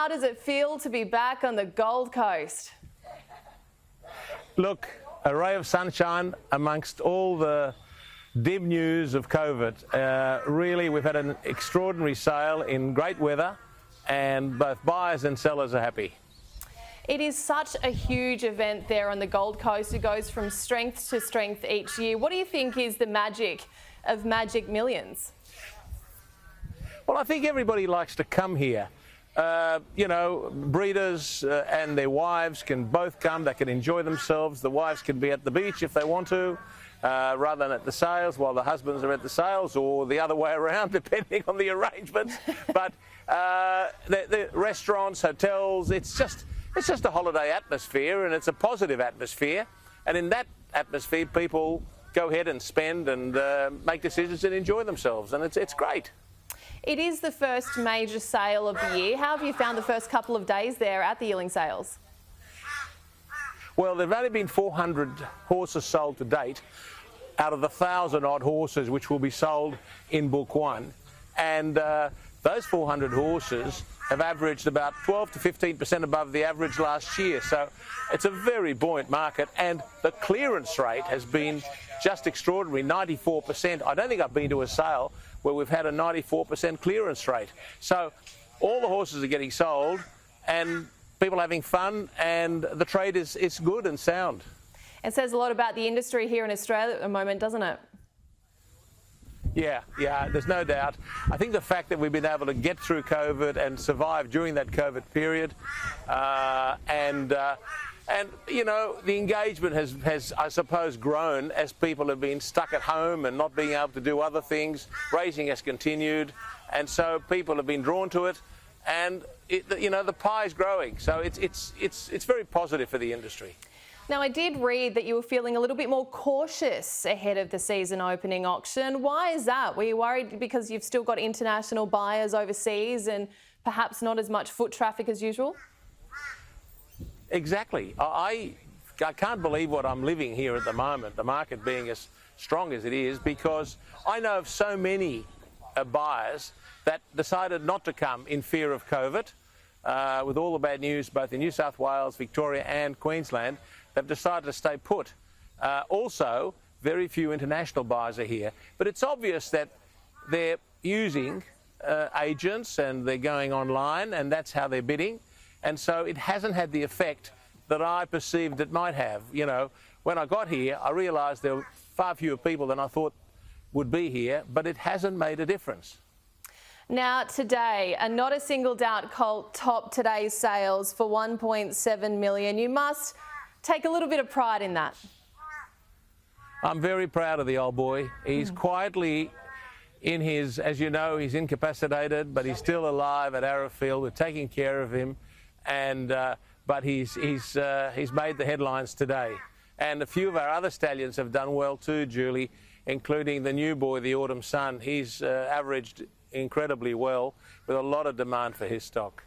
how does it feel to be back on the Gold Coast? Look, a ray of sunshine amongst all the dim news of COVID. Really, we've had an extraordinary sale in great weather, and both buyers and sellers are happy. It is such a huge event there on the Gold Coast. It goes from strength to strength each year. What do you think is the magic of Magic Millions? Well, I think everybody likes to come here. Breeders and their wives can both come. They can enjoy themselves. The wives can be at the beach if they want to, rather than at the sales, while the husbands are at the sales, or the other way around, depending on the arrangements. But the restaurants, hotels, it's just a holiday atmosphere, and it's a positive atmosphere. And in that atmosphere, people go ahead and spend and make decisions and enjoy themselves, and it's great. It is the first major sale of the year. How have you found the first couple of days there at the yearling sales? Well, there have only been 400 horses sold to date out of the 1,000-odd horses which will be sold in Book 1. And those 400 horses have averaged about 12 to 15% above the average last year. So it's a very buoyant market, and the clearance rate has been just extraordinary, 94%. I don't think I've been to a sale where we've had a 94% clearance rate. So all the horses are getting sold, and people are having fun, and the trade is good and sound. It says a lot about the industry here in Australia at the moment, doesn't it? Yeah, there's no doubt. I think the fact that we've been able to get through COVID and survive during that COVID period, and the engagement has, I suppose, grown as people have been stuck at home and not being able to do other things. Racing has continued, and so people have been drawn to it, and the pie is growing. So it's very positive for the industry. Now, I did read that you were feeling a little bit more cautious ahead of the season opening auction. Why is that? Were you worried because you've still got international buyers overseas and perhaps not as much foot traffic as usual? Exactly. I can't believe what I'm living here at the moment, the market being as strong as it is, because I know of so many buyers that decided not to come in fear of COVID. With all the bad news, both in New South Wales, Victoria and Queensland, they've decided to stay put. Also, very few international buyers are here. But it's obvious that they're using agents and they're going online, and that's how they're bidding. And so it hasn't had the effect that I perceived it might have. When I got here, I realised there were far fewer people than I thought would be here, but it hasn't made a difference. Now, today, a Not a Single Doubt colt topped today's sales for $1.7 million. You must take a little bit of pride in that. I'm very proud of the old boy. He's quietly in his, as you know, he's incapacitated, but he's still alive at Arrowfield. We're taking care of him, and but he's made the headlines today. And a few of our other stallions have done well too, Julie, including the new boy, the Autumn Sun. He's averaged incredibly well, with a lot of demand for his stock.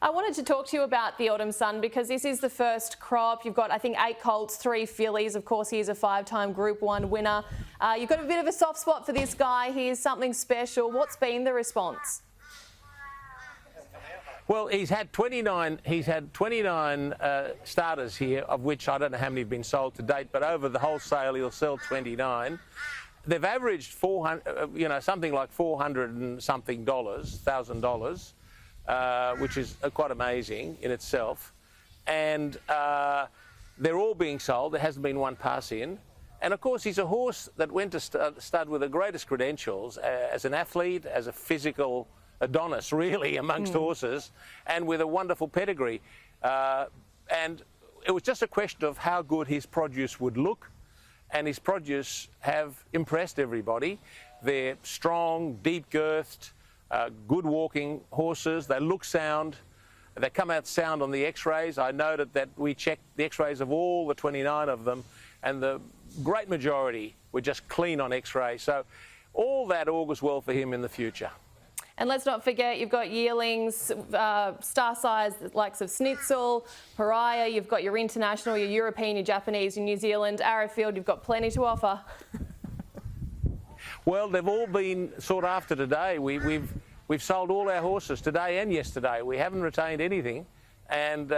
I wanted to talk to you about the Autumn Sun because this is the first crop. You've got, I think, 8 colts, 3 fillies. Of course, he is a 5-time Group 1 winner. You've got a bit of a soft spot for this guy. He is something special. What's been the response? Well, he's had 29 starters here, of which I don't know how many have been sold to date, but over the whole sale he'll sell 29. They've averaged something like $400 and something $1,000, which is quite amazing in itself. And they're all being sold. There hasn't been one pass in. And of course, he's a horse that went to stud with the greatest credentials as an athlete, as a physical Adonis, really, amongst horses, and with a wonderful pedigree. And it was just a question of how good his produce would look. And his produce have impressed everybody. They're strong, deep-girthed, good walking horses. They look sound. They come out sound on the x-rays. I noted that we checked the x-rays of all the 29 of them, and the great majority were just clean on x-ray. So all that augurs well for him in the future. And let's not forget, you've got yearlings, star size, the likes of Schnitzel, Pariah, you've got your international, your European, your Japanese, your New Zealand, Arrowfield, you've got plenty to offer. Well, they've all been sought after today. We've we've sold all our horses today and yesterday. We haven't retained anything, and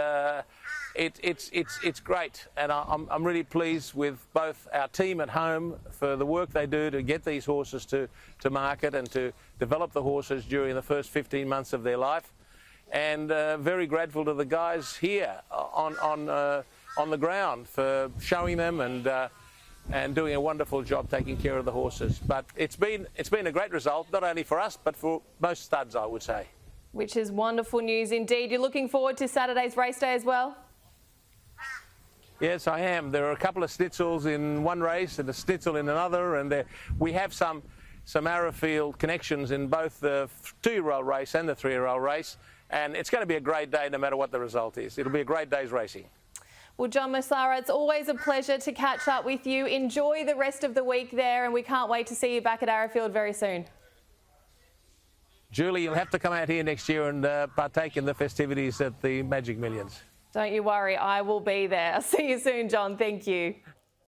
it's great. And I'm really pleased with both our team at home for the work they do to get these horses to market and to develop the horses during the first 15 months of their life, and very grateful to the guys here on the ground for showing them and doing a wonderful job taking care of the horses. But it's been a great result, not only for us, but for most studs, I would say. Which is wonderful news indeed. You're looking forward to Saturday's race day as well? Yes, I am. There are a couple of schnitzels in one race and a schnitzel in another, and we have some Arrowfield connections in both the 2-year-old race and the 3-year-old race, and it's going to be a great day no matter what the result is. It'll be a great day's racing. Well, John Messara, it's always a pleasure to catch up with you. Enjoy the rest of the week there, and we can't wait to see you back at Arrowfield very soon. Julie, you'll have to come out here next year and partake in the festivities at the Magic Millions. Don't you worry, I will be there. I'll see you soon, John. Thank you.